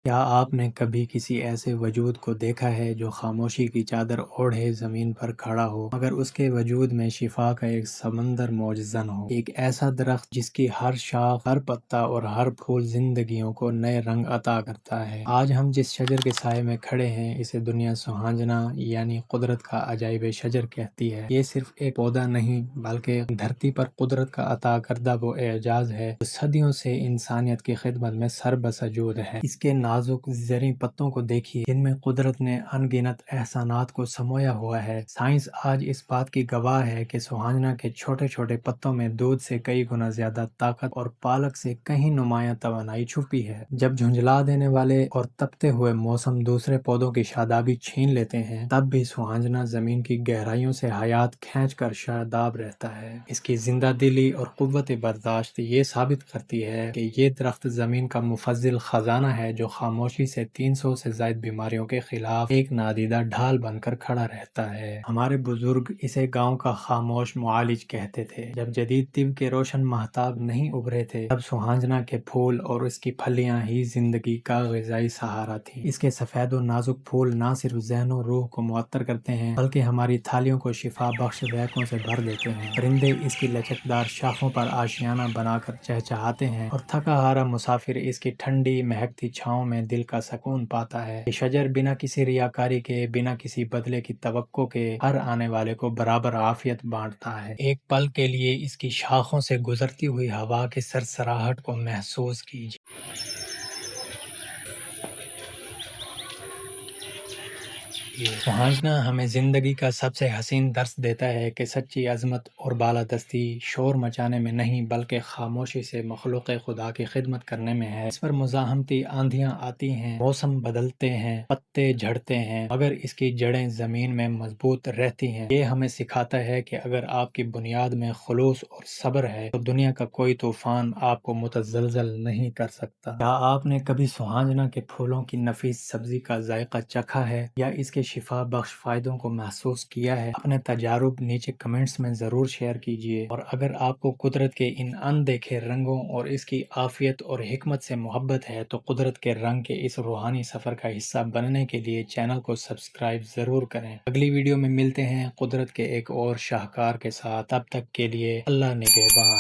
کیا آپ نے کبھی کسی ایسے وجود کو دیکھا ہے جو خاموشی کی چادر اوڑھے زمین پر کھڑا ہو مگر اس کے وجود میں شفا کا ایک سمندر موجزن ہو؟ ایک ایسا درخت جس کی ہر شاخ، ہر پتا اور ہر پھول زندگیوں کو نئے رنگ عطا کرتا ہے۔ آج ہم جس شجر کے سائے میں کھڑے ہیں اسے دنیا سہانجنا یعنی قدرت کا عجائب شجر کہتی ہے۔ یہ صرف ایک پودا نہیں بلکہ دھرتی پر قدرت کا عطا کردہ وہ اعجاز ہے جو صدیوں سے انسانیت کی خدمت میں سر بسجود ہے۔ اس کے نازک زرعی پتوں کو دیکھیے جن میں قدرت نے ان گنت احسانات کو سمویا ہوا ہے۔ سائنس آج اس بات کی گواہ ہے کہ سوہانجنا کے چھوٹے چھوٹے پتوں میں دودھ سے کئی گنا زیادہ طاقت اور پالک سے کہیں نمایاں توانائی چھپی ہے۔ جب جھنجھلا دینے والے اور تپتے ہوئے موسم دوسرے پودوں کی شادابی چھین لیتے ہیں تب بھی سوہانجنا زمین کی گہرائیوں سے حیات کھینچ کر شاداب رہتا ہے۔ اس کی زندہ دلی اور قوت برداشت یہ ثابت کرتی ہے کہ یہ درخت زمین کا مفضل خزانہ ہے جو خاموشی سے 300 سے زائد بیماریوں کے خلاف ایک نادیدہ ڈھال بن کر کھڑا رہتا ہے۔ ہمارے بزرگ اسے گاؤں کا خاموش معالج کہتے تھے۔ جب جدید طب کے روشن ماہتاب نہیں ابھرے تھے تب سوہانجنا کے پھول اور اس کی پھلیاں ہی زندگی کا غذائی سہارا تھی۔ اس کے سفید و نازک پھول نہ صرف ذہن و روح کو معطر کرتے ہیں بلکہ ہماری تھالیوں کو شفا بخش رحکوں سے بھر دیتے ہیں۔ پرندے اس کی لچکدار شاخوں پر آشیانہ بنا کر چہچہاتے ہیں اور تھکا ہارا مسافر اس کی ٹھنڈی مہکتی چھاؤں میں دل کا سکون پاتا ہے۔ یہ شجر بنا کسی ریاکاری کے، بنا کسی بدلے کی توقع کے ہر آنے والے کو برابر عافیت بانٹتا ہے۔ ایک پل کے لیے اس کی شاخوں سے گزرتی ہوئی ہوا کی سرسراہٹ کو محسوس کیجیے۔ سوہانجنا ہمیں زندگی کا سب سے حسین درس دیتا ہے کہ سچی عظمت اور بالادستی شور مچانے میں نہیں بلکہ خاموشی سے مخلوق خدا کی خدمت کرنے میں ہے۔ اس پر مزاحمتی آندھیاں آتی ہیں، موسم بدلتے ہیں، پتے جھڑتے ہیں مگر اس کی جڑیں زمین میں مضبوط رہتی ہیں۔ یہ ہمیں سکھاتا ہے کہ اگر آپ کی بنیاد میں خلوص اور صبر ہے تو دنیا کا کوئی طوفان آپ کو متزلزل نہیں کر سکتا۔ کیا آپ نے کبھی سوہانجنا کے پھولوں کی نفیس سبزی کا ذائقہ چکھا ہے یا اس کے شفا بخش فائدوں کو محسوس کیا ہے؟ اپنے تجارب نیچے کمنٹس میں ضرور شیئر کیجیے، اور اگر آپ کو قدرت کے ان اندیکھے رنگوں اور اس کی عافیت اور حکمت سے محبت ہے تو قدرت کے رنگ کے اس روحانی سفر کا حصہ بننے کے لیے چینل کو سبسکرائب ضرور کریں۔ اگلی ویڈیو میں ملتے ہیں قدرت کے ایک اور شاہکار کے ساتھ، تب تک کے لیے اللہ نگہبان۔